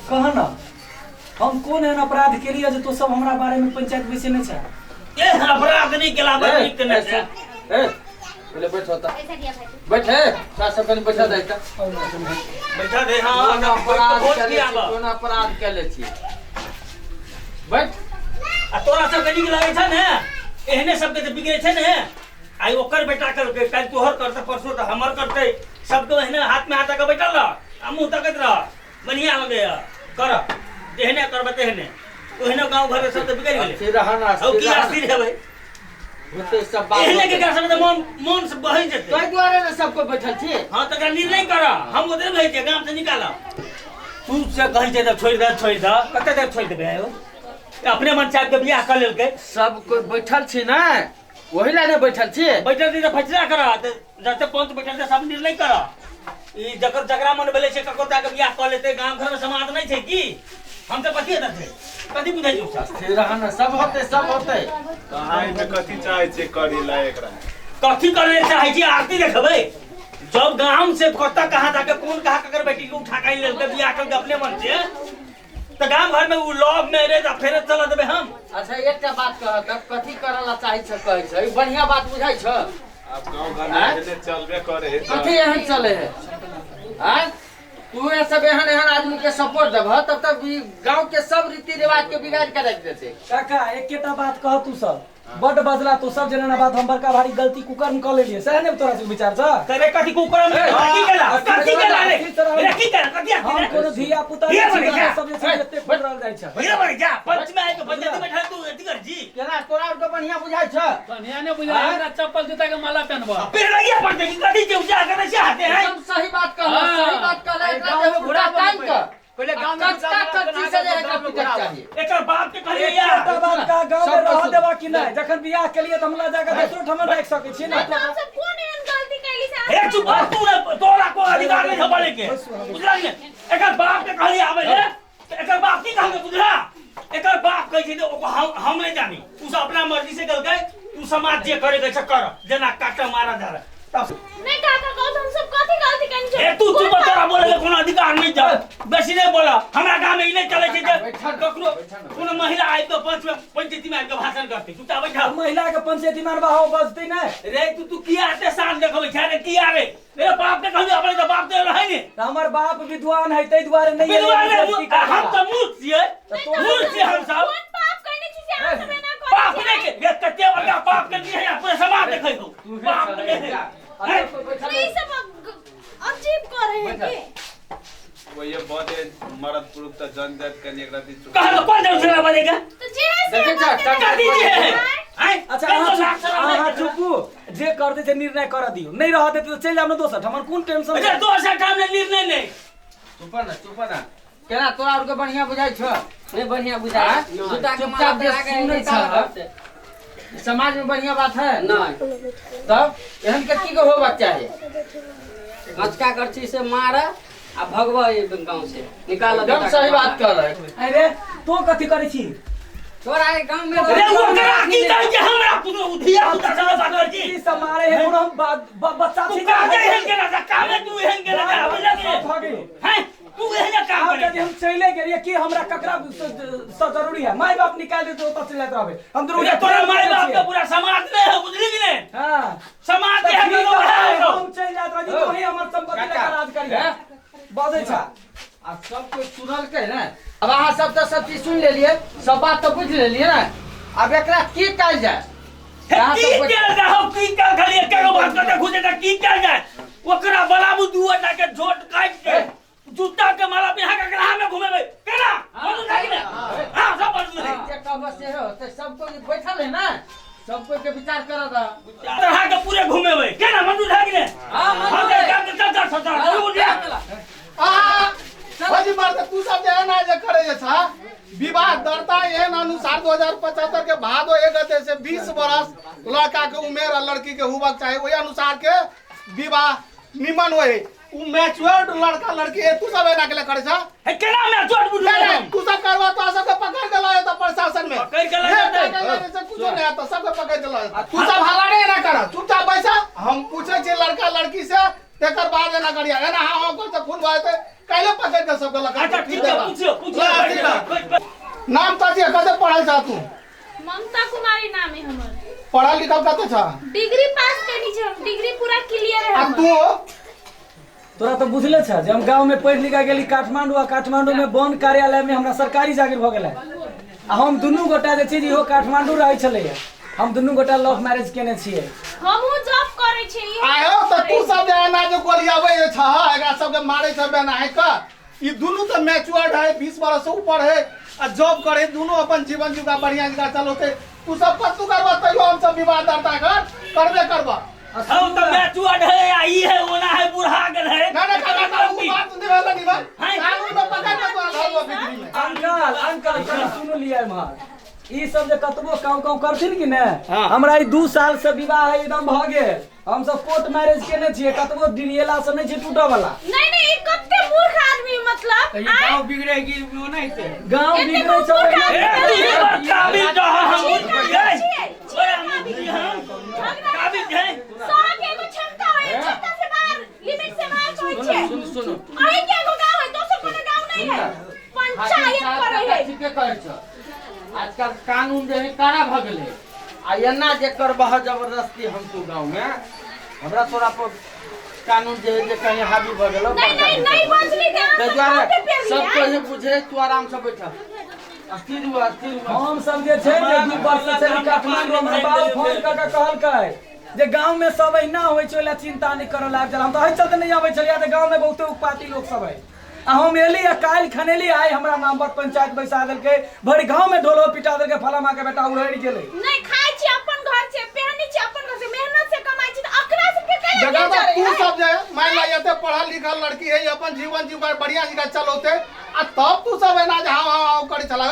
कहा ना हम कौन एहन अपराध के लिए तो सब हमरा बारे में पंचायत में से नहीं चाहे ए अपराध नहीं केला बनी करने से ए पहले बैठ होता बैठ है साथ सब कने बैठा दे बैठा दे हां कौन अपराध के ले छी बैठ आ तोरा सब कनी के लागे छ ने एहने सब के बिगड़े छ ने आई ओकर बेटा कर के काल तोहर करते परसों त हमर करते सब तो एहने हाथ में हाथ का बैठल रह मुंह तकत रह बढ़िया हो गया कर एहने करबे तेहने ओहने गांव घर सब तो बिगड़ गेले फिर रहना अब की आस्थिर है भाई होते सब बात एहने के सब मन से बहि जते तोय द्वारे ने सब को बैठल छी हां त निर्णय कर हम ओदे भेज के गांव से निकाल तू से कहि जे छोड़ दे कते देर छोड़ देबे हो अपने मन चाह के बियाह कर लेलके सब कोई बैठल छी ना वही ला ने बैठल छी बैठल छी त फैसला कर जते पंच बैठल छ सब निर्णय कर ई जकर जकरा मन भेले छै ककोता के बियाह कर लेते गांव घर में समाज नहीं छै की हम तो पतिए दे कथि बुझै छ फिर रहना सब होते कहां में कथि चाहे छै करी ला एकरा कथि करे चाहे छी आरती देखबै जब गांव से कोता कहां जाके कौन कहां ककर बेटी को उठा के लेलके बियाह कर अपने मन से त गांव घर में उ लव मैरिज आ फेर चला देबे हम अच्छा एकटा बात कहत कथि करला चाहि छ कहै छै बढ़िया बात बुझाइ छ अब गांव घर में एहने चलबे करे कथि एहन चले है हैं तू ये सब एहन आदमी के सपोर्ट देब तब तक गांव के सब रीति रिवाज के बिगाड़ के रख देते काका एकेटा बात कह तू सब बड बजला तो सब जना बात हम बड़का भारी गलती कुकर्म कर लेलिए सह ने तोरा से विचार छ करे कथि कुकर्म की केला रे की केला कथि हम कोनो धिया पुता सब जे एते पड़ रहल जाय छ भैया बड़ी जा पंच में आए तो पंचायत बैठा तू एती कर जी केना तोरा तो बढ़िया बुझाइ छ बढ़िया ने बुझाइ हमरा चप्पल जूता के माला पहनबा फिर लगिया पड़ते की कथि के उजा करना चाहते हैं एकदम सही बात कहला एकरा जे घोड़ा टाइम का पहले गांव में कच्ची से एकरा पिटक चाहिए एकर बाप के कहलिए यार एकटा बात का गांव में रह देबा कि नहीं जखन बियाह के लिए त हमला जाके दोसरो ठमन रख सकै छी ना हम सब कौन एहन गलती कैली से ए चुप तू ने तोरा को अधिकार नहीं बोले के बुझला ने एकर बाप के कहलिए आवे रे एकर बाप की कहले बुझला एकर बाप कहै छै हम नहीं जानी तू सब अपना मर्जी से गलकै तू समाज जे करे के कर जना काटा मारा जा नहीं काका को हम सब कथि गलती कैनी छ ए तू चुप तोरा बोले के कोनो अधिकार नहीं जा बेसी नहीं बोला हमरा गांव में ई नहीं चले छै जे ककरो कोनो महिला आइ तो पंचायती में आके भाषण करते तू ता बैठा महिला के पंचायती में बहाव बजते ना रे तू किया आते शान देखबै छै रे किया रे मेरे बाप के कहलिए अपने तो बाप तो रहे ने हमर बाप विद्वान है तै द्वारे नहीं हम तो मूर्ख छियै मूर्ख छियै हम सब कौन पाप कैनी छी से हम सब ना करी बाप ने के ये कते बड़का बाप के लिए पूरे समाज देखै हो बाप ने नहीं सब अजीब कर रहे हैं कि वो ये बड़े मर्द पुरुष त जन जात के एकरा दी कहां कौन दूसरा बनेगा तो जे है से कर दीजिए हैं अच्छा चुपू जे कर दे से निर्णय कर दियो नहीं रह दे तो चल जाम न दोसर हमन कोन टेंशन अच्छा दोसर काम में निर्णय नहीं चुप ना केना तोरा और के बढ़िया बुझाइ छ नहीं बढ़िया बुझाइ जूता के माला सुनै छ समाज में बढ़िया बात है नहीं तब एहन के की होबा चाहिए गचका करछी से मारा आ भगवा ये गांव से निकाल एकदम सही बात कर रहे अरे तो कथि करै छी तोरा के गांव में अरे वो करा की कह के हमरा पुरो उधिया उता चला बात जी ई सब मारे है कोनो बच्चा तू का के हेन के ना काम में तू हेन के ना हो लगे हैं तू एहने काम करे हम चले गेलिए कि हमरा ककरा सब जरूरी है माय बाप निकाल दे तो चले जात रहबे हम जरूर तोरा माय बाप के पूरा समाज में है बुझली कि नहीं हां समाज के है हम चल जात रही तो ही हमर संपत्ति लेकर राज करिए बाजै छ आ सब कोई सुनल के ना अब अहाँ सब तो सब चीज सुन लेलिए सब बात तो बुझ लेलिए ना अब एकरा की कल जाए की कर रहा हो की कर खाली एक के बात करते खुदे का की कर जाए ओकरा बलाबू दुआ के झोट काट के जूता के माला पे यहां का ग्राह में घूमे केना बोलू जाके ना हां सब बोलू जे कहबो से हो तो सब कोई बैठल है ना सब कोई के विचार करत तरह के पूरे घूमे केना मंजूर है कि नहीं हां मंजूर है बड़ी बात तू सब जे ना जे करे जे छा विवाह दरता एहन अनुसार 2075 के भादो 1 गते से 20 बरस लड़का के उम्र और लड़की के हुबक चाहिए वही अनुसार के विवाह निमन होए उ मैच्योर्ड लड़का लड़की है तू सब एना के करे छा है केना मैच्योर्ड बुझले तू सब करवा तो सब के पकड़ के लाए तो प्रशासन में पकड़ के लाए से कुछ नहीं आता सब के पकड़ के लाए तू सब हल्ला नहीं ना कर चुपचाप बैसा हम पूछे छे लड़का लड़की से तेकर बाद एना करिया एना हां को तो खून भाई ते काले पकड़ के सब के लगा अच्छा ठीक है पूछो नाम है हमर। पढ़ल लिखल कते छ? डिग्री पास करनी छै, डिग्री पूरा क्लियर है आ हमर। तू तोरा तो बुझले छ जे हम गांव में पढ़ लिखा गेली काठमांडू, आ काठमांडू में वन कार्यालय में हमरा सरकारी जागीर भ गेलै। आ हम दुनू गोटा जे छी इहो काठमांडू रहै छलैया। हम दुनू गोटा लव मैरिज केने छियै। हमहू जॉब करे छै। आयो त तू सब जे एना जे गोलियाबै छ एकरा सब के मारै छ बेना है का? ई दुनू त मैच्योर्ड है, 20 बरस से ऊपर है, आ जॉब करे, दुनू अपन जीवन जीवा बढ़िया जगह चलोते। तू सब कतू करबा तैयो हम सब विवाह दर्ता करबे करबा। हम तो मैच्योर्ड है, आई है, ओना है, बुढ़ा गेल है। ना ना काका उ बात निभाला निभा। कानून में पकड़ के तो हलवा बिक्री में। अंकल कनी सुन लिया मार। ई सब जे कतबो काम करथिन कि ने, हमरा ई 2 साल से विवाह एकदम भ गेल। हम सब कोर्ट मैरिज केने छियै, कतबो डिरियला से नहीं छै टूटै वाला। नहीं नहीं, ई कते मूर्ख आदमी मतलब। ये गांव बिगड़ेगी नहीं से गांव बिगड़ै छै। काबिल तो हम काबिल है। सब एगो क्षमता है, क्षमता से बाहर, लिमिट से बाहर कोई छै। सुनो अही के एगो गांव है, दोसर कोनो गांव नहीं है। पंचायत करे है। ठीके कहै छ। आजकल कानून जे है कड़ा भ गेलै। आ एना जे करबह जबरदस्ती हम तू गांव में, हमरा तोरा पर कानून जे है जे कहीं हावी भ गेलो। नहीं नहीं बजली ध्यान ताहि से दुआरे बाते पे सब लिया। कहे बुझे, तू आराम से बैठ। स्थिर हुआ स्थिर हुआ। हम सब जे छै ने 2 वर्ष से काठमांडू में बाबा फोन कर के कहलकै जे गांव में सब एना होय छै, ओला चिंता नहीं करल आबि चल। हम तो हई चलते नहीं आबै छलिया, त गांव में बहुते उत्पाती लोग सब है। आ हम एली आ काल खनेली आइ हमरा नाम पर पंचायत बैसा देलकै, भरि गांव में ढोलो पिटा देलकै, फलामा के बेटा उड़ि गेलै। नहीं खाई छी अपन घर से, पहनी छी अपन घर से, मेहनत से कमाई छी, त अकरा से के कहे जगह जा तू रही है। सब जे मान ला एते पढ़ल लिखल लड़की है, अपन जीवन जीवा बढ़िया जगह चलोते, आ तब तू सब एना जे हां करे चला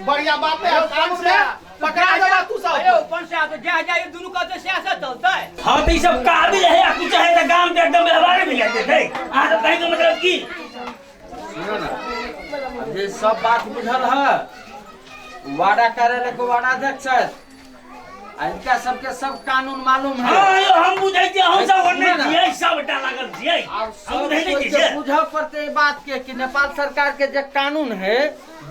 बढ़िया बात है। कानून में पकड़ा देबा तू सब। अरे ऊपर से आ तो जा जा, ये दोनों का तो सियासत चलतै। हाँ तो ये सब काबिल है, या कुछ है तो गांव के एकदम व्यवहार में जाते थे। आ तो कहीं का मतलब की सुनो ना, ये सब बात बुझल है। वाड़ा कार्यालय को वाड़ा अध्यक्ष है, इनका सबके सब कानून मालूम है। हाँ यो हम बुझै छी, हम सब ओने छियै, सब बेटा लागल छियै। और हम सब बुझै कोई छी के बुझल पड़ते बात के कि नेपाल सरकार के जो कानून है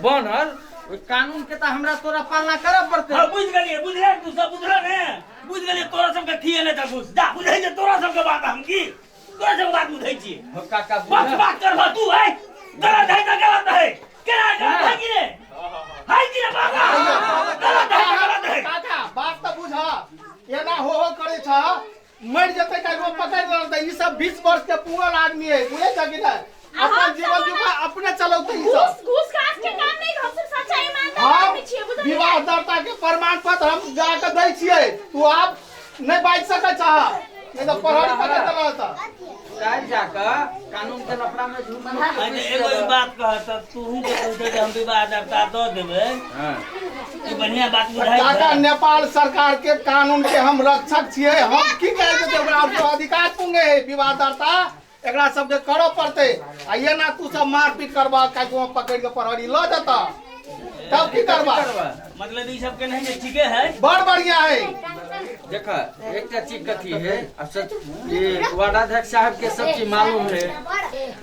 बनल, ओइ कानून के तो हमरा तोरा पालना करे पड़ते। हाँ बुझ गेलिए, बुझले तू सब बुझल ने, बुझ गेलिए। तोरा सबके खिए ने त बुझ जा, बुझै जे तोरा सबके बात हम की, तोरा सब बात बुझै छी। हो काका बात बुझल। बात करबा तू है, गलत है तो गलत है, केना गलत है कि रे, है कि रे बाबा, गलत है गलत है। काका बात तो बुझा, एना हो करे छ मर जते का वो पकड़ लेते। ई सब 20 वर्ष के पूरा आदमी है, बुझे छ कि ना? अपन जीवन जीवा अपने चलौते ई सब। घूस खास के काम नहीं, हम सब सच्चा ईमानदार हम आदमी छियै, बुझलियै। विवाह दर्ता के प्रमाण पत्र हम जाके दै छियै, तू आप नहीं बाज सकै छ, नहीं तो पहाड़ी पकड़ चला चाहे जाकर कानून के लफड़ा में झूठ अरे एगो ई बात कहत तू के कहते जे हम विवाह दर्ता दो देबे। हां ई बढ़िया बात बुझाई। काका नेपाल सरकार के कानून के हम रक्षक छियै। हम की कहे छै ओकरा अधिकार पुंगे है विवाह दर्ता, एकरा सबके करऽ पड़ते। आ ये ना तू सब मारपीट करबा, काको पकड़ के पहाड़ी ल देता, तब की करबा? मतलब ई सब के नहीं जे ठीके है, बड़ बढ़िया है। देखा एक चीज कथी है, ये वार्डाध्यक्ष साहब के सब चीज मालूम है।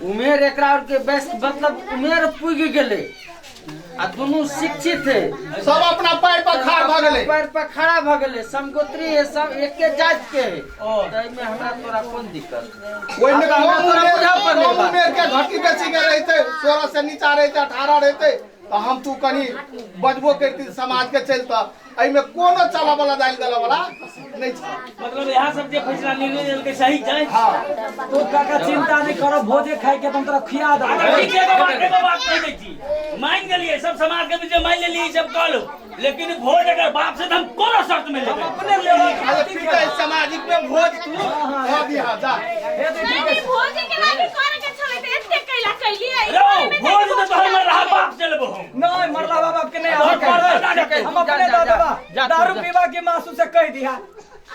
उमेर एकरा और के बेस्ट मतलब उमेर पुग गेले, आ दोनों शिक्षित है, सब अपना पैर पर खड़ा भ गेले। पैर पर खड़ा भ गेले, समगोत्री है, सब एके जात के है। तै में हमरा तोरा कौन दिक्कत? ओइ में हमरा तोरा बुझा पड़ले कम बात। उमेर के घटी बेची के रहते, 16 से नीचा रहते, 18 रहते, तो हम तू कनी बजबो करती समाज के चलता। एहि में कोनो चला वाला दाल गला वाला नहीं छ। मतलब यहाँ सब जे फैसला निर्णय लेल के सही छै। हां तो काका चिंता नहीं करो, भोजे खाए के तुम तोरा खिया दे। ठीक है, एगो बात कह दै छी, मान गेलिए सब समाज के बीच में मान लेलिए ई सब कह लो, लेकिन भोज अगर बाप से तो हम कोनो शर्त में लेबै। अपने ले अरे ठीक है, सामाजिक में भोज तू अभी हां जा। नहीं नहीं, भोज के लागे करे के छले त एते कैला कैली। रो भोज तो हमर रहा बाप चलबो हम। नहीं मरला बाबा के नहीं आवे, हम अपने दे देबा। दारू पीवा के मासू से कह दिया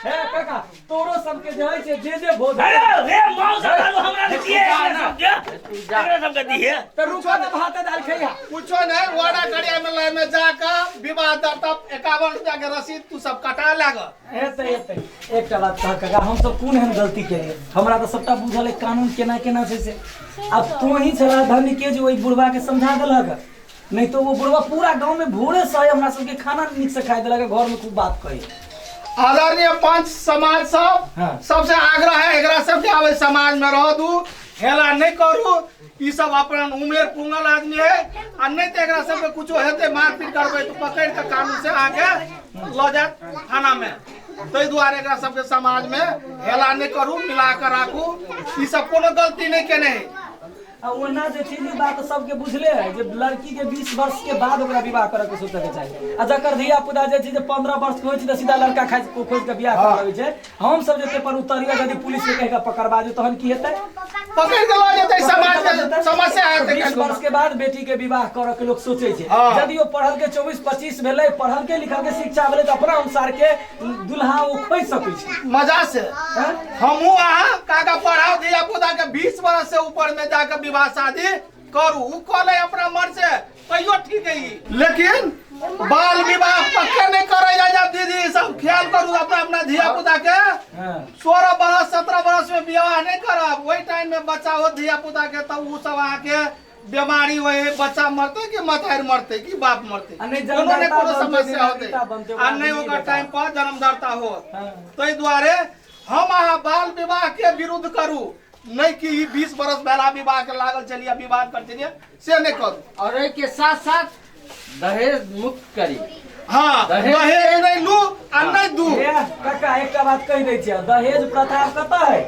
है काका, तोरो सबके जे है से जे भोज अरे रे मौसा दारू हमरा ने दिए, एकरा सब के दिए। तो रुको ना, भात दाल खइया। कुछो नहीं, वाड़ा कार्यालय में जाकर विवाह दर्ता 51 रुपया के रसीद तू सब कटा लाग। एते एकटा बात कह काका, हम सब कोन हम गलती केलिए? हमरा तो सबटा बुझल है कानून केना केना छै से। अब तू ही चला धनी के जो ओइ बुढ़वा के समझा देलक, नहीं तो वो बुढ़वा पूरा गांव में भोरे से हमरा सबके खाना निक से खाए देलक, घर में खूब बात कही। आदरणीय पंच समाज सब हाँ। सबसे आग्रह है एकरा सबके आवे समाज में रह दू, हेला नहीं करू। ई सब अपन उमेर पुंगल आदमी है आ नहीं तो एकरा सबके कुछो हेते मारपीट करबे तो पकड़ के कानून से आके ल जात थाना में। तै दुआरे एकरा सबके समाज में हेला नहीं करू, मिला कर राखू। ई सब कोनो गलती नहीं केने है। आ ओना जे चीज ई बात सबके बुझले है जे लड़की के 20 वर्ष के बाद ओकरा विवाह करे के सोचे के चाहिए। आ जकर धिया पुता जे चीज 15 वर्ष के होय छै त सीधा लड़का खोज के बियाह कर लेबै छै। हम सब जे पेपर उतरिया यदि पुलिस के कह के पकड़वा दे तहन की हेतै? पकड़ के ल जेतै, समाज में समस्या हेतै। 20 वर्ष के बाद बेटी के विवाह करे के लोग सोचे छै। हाँ। यदि वो पढ़ल के 24-25 भेलै, पढ़ल के लिखल के शिक्षा भेलै त अपना अनुसार के दुल्हा वो खोज सकै छै। मजा से हैं? हमहू अहाँ काका पढ़ाओ धिया पुता के 20 वर्ष से ऊपर में जाकर विवाह शादी करू, उ कले अपना मन से तैयो ठीक है। लेकिन बाल विवाह पक्के नहीं करे जा दीदी, सब ख्याल करू अपना अपना धिया पुता के। हां 16 वर्ष 17 वर्ष में विवाह नहीं करब, वही टाइम में बच्चा हो धिया पुता के, तब उ सब अहाँ के बीमारी होए, बच्चा मरते कि मतारी मरते कि बाप मरते, आ नहीं कोनो ने कोनो जन्मदाता समस्या बनते, होते बनते, आ नहीं ओकर टाइम पर जन्मदाता हो। हाँ। तै दुआरे हम अहाँ बाल विवाह के विरुद्ध करू, नहीं कि 20 वर्ष पहला विवाह के लागल चलिए विवाह कर चलिए से नहीं करू। और एक के साथ साथ दहेज मुक्त करी। हाँ दहेज नहीं लू आ नहीं दू। ए, काका एक बात कह दै छियै, दहेज प्रथा कतऽ है?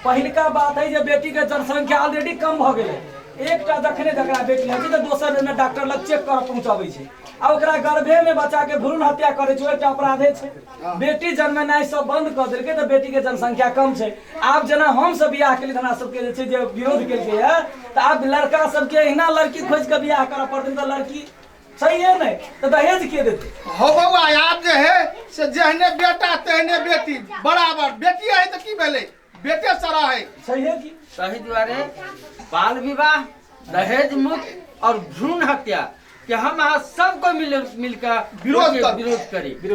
पहिलका बात है जे बेटी के जनसंख्या ऑलरेडी कम भ गेलै। एकटा जखने जकरा बेटी होइ छै त दोसर ने डॉक्टर लग चेक कर पहुंचाबै छै आ ओकरा गर्भे में बच्चा के भ्रूण हत्या करे छै, एकटा अपराधे छै। बेटी जन्मेनाइ सब बंद कर देलकै त बेटी के जनसंख्या कम छै। आब जेना हम सब बियाह केलियै हमरा सबके जे छै जे विरोध केलकै है त आब लड़का सबके एहिना लड़की खोज के बियाह करऽ पड़तै त लड़की सही है नहीं तो दहेज के देते हो बउआ। आप जे है से जहने बेटा तहने बेटी बराबर, बेटी है तो की भेलै, बेटे सरा है। सही है कि ताहि द्वारे बाल विवाह, दहेज मुक्त और भ्रूण हत्या के हम सबको मिलकर विरोध करी।